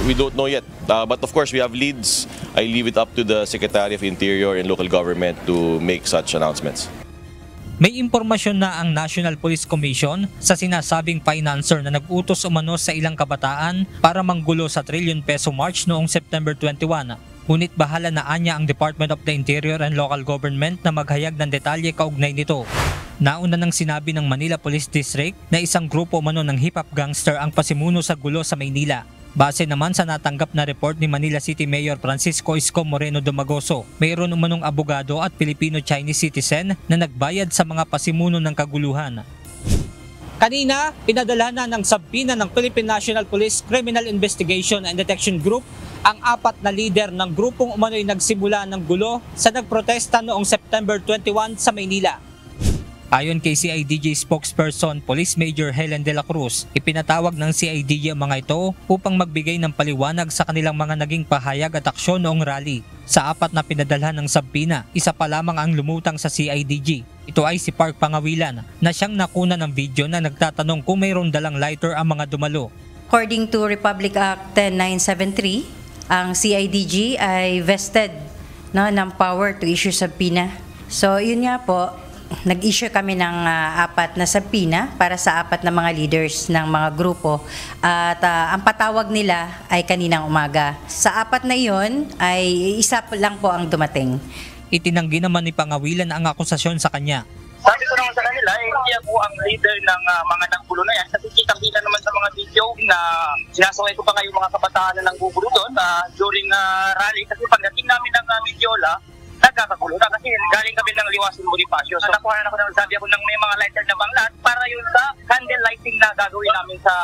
We don't know yet. But of course, we have leads. I leave it up to the Secretary of Interior and local government to make such announcements. May impormasyon na ang National Police Commission sa sinasabing financer na nag-utos umano sa ilang kabataan para manggulo sa trillion-peso march noong September 21. Ngunit bahala na anya ang Department of the Interior and Local Government na maghayag ng detalye kaugnay nito. Nauna nang sinabi ng Manila Police District na isang grupo umano ng hip-hop gangster ang pasimuno sa gulo sa Maynila. Base naman sa natanggap na report ni Manila City Mayor Francisco Isko Moreno Dumagoso, mayroon umanong abogado at Filipino-Chinese citizen na nagbayad sa mga pasimuno ng kaguluhan. Kanina, pinadala na ng sabina ng Philippine National Police Criminal Investigation and Detection Group ang 4 na lider ng grupong umano'y nagsimula ng gulo sa nagprotesta noong September 21 sa Maynila. Ayon kay CIDG spokesperson Police Major Helen de la Cruz, ipinatawag ng CIDG ang mga ito upang magbigay ng paliwanag sa kanilang mga naging pahayag at aksyon noong rally. Sa 4 na pinadalhan ng sabina, isa pa lamang ang lumutang sa CIDG. Ito ay si Park Pangawilan na siyang nakuna ng video na nagtatanong kung mayroon dalang lighter ang mga dumalo. According to Republic Act 10973, ang CIDG ay vested ng power to issue subpoena. So yun nga po, nag-issue kami ng 4 na subpoena para sa 4 na mga leaders ng mga grupo at ang patawag nila ay kaninang umaga. Sa 4 na iyon ay isa lang po ang dumating. Itinanggi naman ni Pangawilan ang akusasyon sa kanya. Sabi ko naman sa kanila, hindi ako ang leader ng mga nanggulo na yan. Kasi kitang-kita naman sa mga video na sinasaway ko pa kayo mga kabataan na nanggugulo doon during rally. Kasi pagdating namin ng Mindiola, nagkakagulo na kasi galing kami ng Liwason Bonifacio. So nakuha na ako ng sabi ako ng may mga lighter na banglat para yun sa candle lighting na gagawin namin sa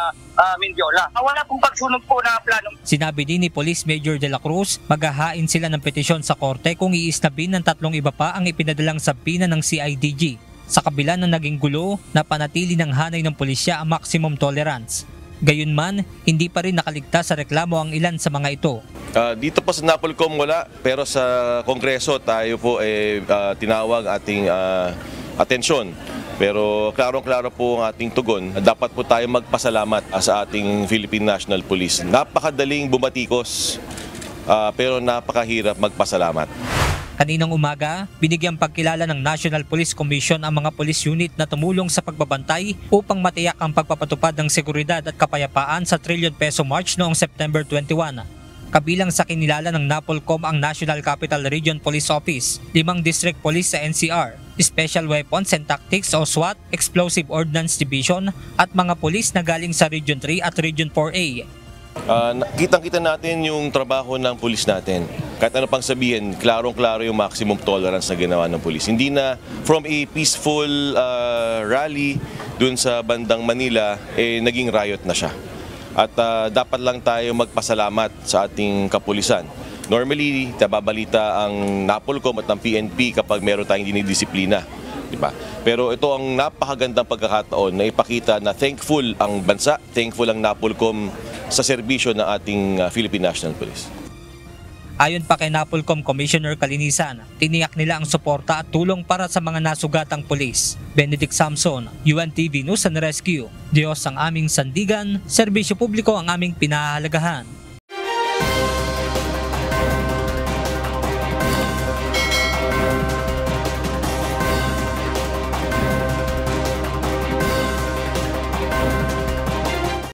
Mindiola. Wala pong pagsunog po na plano. Sinabi din ni Police Major de la Cruz, maghahain sila ng petisyon sa korte kung iisnabin ng 3 iba pa ang ipinadalang sabina ng CIDG. Sa kabila ng naging gulo, napanatili ng hanay ng pulisya ang maximum tolerance. Gayunman, hindi pa rin nakaligtas sa reklamo ang ilan sa mga ito. Dito po sa NAPOLCOM wala, pero sa Kongreso tayo po tinawag ating atensyon. Pero klarong-klaro po ang ating tugon. Dapat po tayo magpasalamat sa ating Philippine National Police. Napakadaling bumatikos, pero napakahirap magpasalamat. Kaninang umaga, binigyang pagkilala ng National Police Commission ang mga police unit na tumulong sa pagbabantay upang matiyak ang pagpapatupad ng seguridad at kapayapaan sa trillion-peso march noong September 21. Kabilang sa kinilala ng NAPOLCOM ang National Capital Region Police Office, 5 District Police sa NCR, Special Weapons and Tactics o SWAT, Explosive Ordnance Division at mga pulis na galing sa Region 3 at Region 4A. Kitang-kita natin yung trabaho ng pulis natin. Kahit ano pang sabihin, klarong-klaro yung maximum tolerance na ginawa ng pulis. Hindi na from a peaceful rally dun sa bandang Manila, naging riot na siya. At dapat lang tayo magpasalamat sa ating kapulisan. Normally, nababalita ang NAPOLCOM at ang PNP kapag meron tayong dinidisiplina. Diba? Pero ito ang napakagandang pagkakataon na ipakita na thankful ang bansa, thankful ang NAPOLCOM sa serbisyo ng ating Philippine National Police. Ayon pa kay NAPOLCOM Commissioner Kalinisan, tiniyak nila ang suporta at tulong para sa mga nasugatang pulis. Benedict Samson, UNTV News and Rescue. Diyos ang aming sandigan, serbisyo publiko ang aming pinahahalagahan.